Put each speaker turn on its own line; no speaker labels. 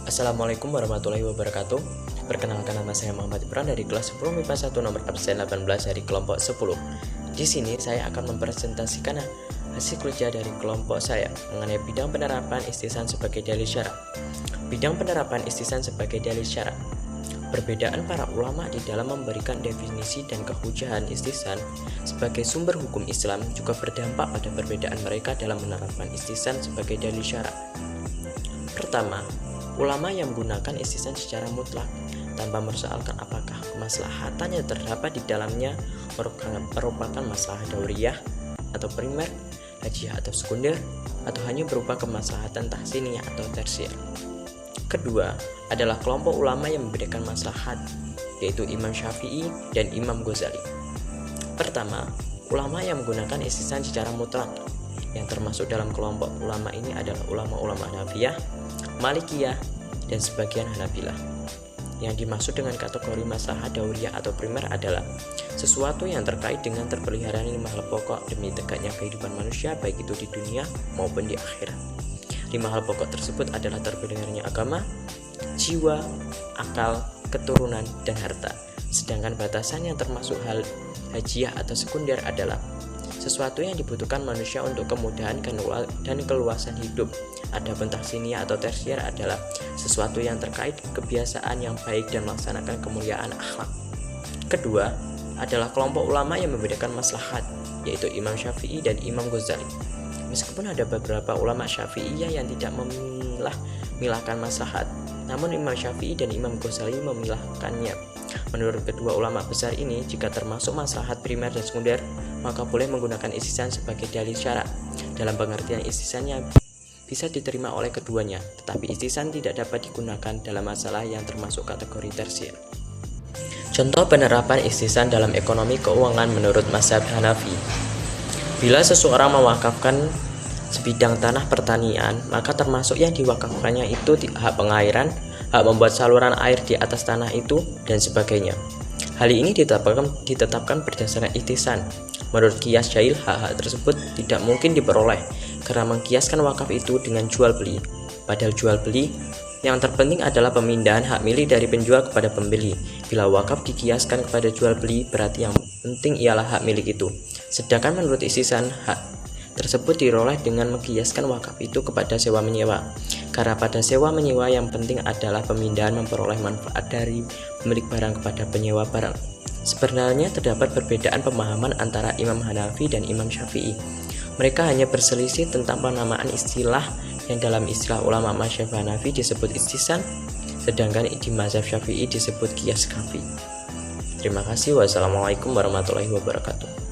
Assalamualaikum warahmatullahi wabarakatuh. Perkenalkan, nama saya Muhammad Ibran dari kelas 10 MIPA 1 nomor absen 18 dari kelompok 10. Di sini saya akan mempresentasikan hasil kerja dari kelompok saya mengenai bidang penerapan istihsan sebagai dalil syara. Bidang penerapan istihsan sebagai dalil syara. Perbedaan para ulama di dalam memberikan definisi dan kehujahan istihsan sebagai sumber hukum Islam juga berdampak pada perbedaan mereka dalam menerapkan istihsan sebagai dalil syara. Pertama, ulama yang menggunakan istihsan secara mutlak tanpa mempersoalkan apakah kemaslahatan yang terdapat di dalamnya merupakan masalah dauriyah atau primer, hajiyah atau sekunder, atau hanya berupa kemaslahatan tahsiniyah atau tersier. Kedua adalah kelompok ulama yang membedakan maslahat, yaitu Imam Syafi'i dan Imam Ghazali. Pertama, ulama yang menggunakan istihsan secara mutlak. Yang termasuk dalam kelompok ulama ini adalah ulama-ulama Hanafiyah, Malikiyah, dan sebagian Hanabilah. Yang dimaksud dengan kategori maslahat dauriyah atau primer adalah sesuatu yang terkait dengan terpeliharaan 5 hal pokok demi tegaknya kehidupan manusia, baik itu di dunia maupun di akhirat. 5 hal pokok tersebut adalah terpeliharanya agama, jiwa, akal, keturunan, dan harta. Sedangkan batasan yang termasuk hal hajiyah atau sekunder adalah sesuatu yang dibutuhkan manusia untuk kemudahan dan keluasan hidup. Adapun tahsiniyah atau tersier adalah sesuatu yang terkait kebiasaan yang baik dan melaksanakan kemuliaan akhlak. Kedua adalah kelompok ulama yang membedakan maslahat, yaitu Imam Syafi'i dan Imam Ghazali. Meskipun ada beberapa ulama Syafi'iyah yang tidak memilahkan maslahat, namun Imam Syafi'i dan Imam Ghazali memilahkannya. Menurut kedua ulama besar ini, jika termasuk maslahat primer dan sekunder, maka boleh menggunakan istihsan sebagai dalil syara. Dalam pengertian istihsannya bisa diterima oleh keduanya, tetapi istihsan tidak dapat digunakan dalam masalah yang termasuk kategori tersier. Contoh penerapan istihsan dalam ekonomi keuangan menurut mazhab Hanafi. Bila seseorang mewakafkan sebidang tanah pertanian, maka termasuk yang diwakafkannya itu hak pengairan, hak membuat saluran air di atas tanah itu, dan sebagainya. Hal ini ditetapkan berdasarkan istihsan. Menurut kias jahil, hak-hak tersebut tidak mungkin diperoleh karena mengkiaskan wakaf itu dengan jual beli. Padahal jual beli yang terpenting adalah pemindahan hak milik dari penjual kepada pembeli. Bila wakaf dikiaskan kepada jual beli, berarti yang penting ialah hak milik itu. Sedangkan menurut istihsan, hak tersebut diperoleh dengan mengkiaskan wakaf itu kepada sewa menyewa. Karena pada sewa menyewa yang penting adalah pemindahan memperoleh manfaat dari pemilik barang kepada penyewa barang. Sebenarnya terdapat perbedaan pemahaman antara Imam Hanafi dan Imam Syafi'i. Mereka hanya berselisih tentang penamaan istilah yang dalam istilah ulama mazhab Hanafi disebut istihsan, sedangkan di mazhab Syafi'i disebut qiyas kafi. Terima kasih. Wassalamualaikum warahmatullahi wabarakatuh.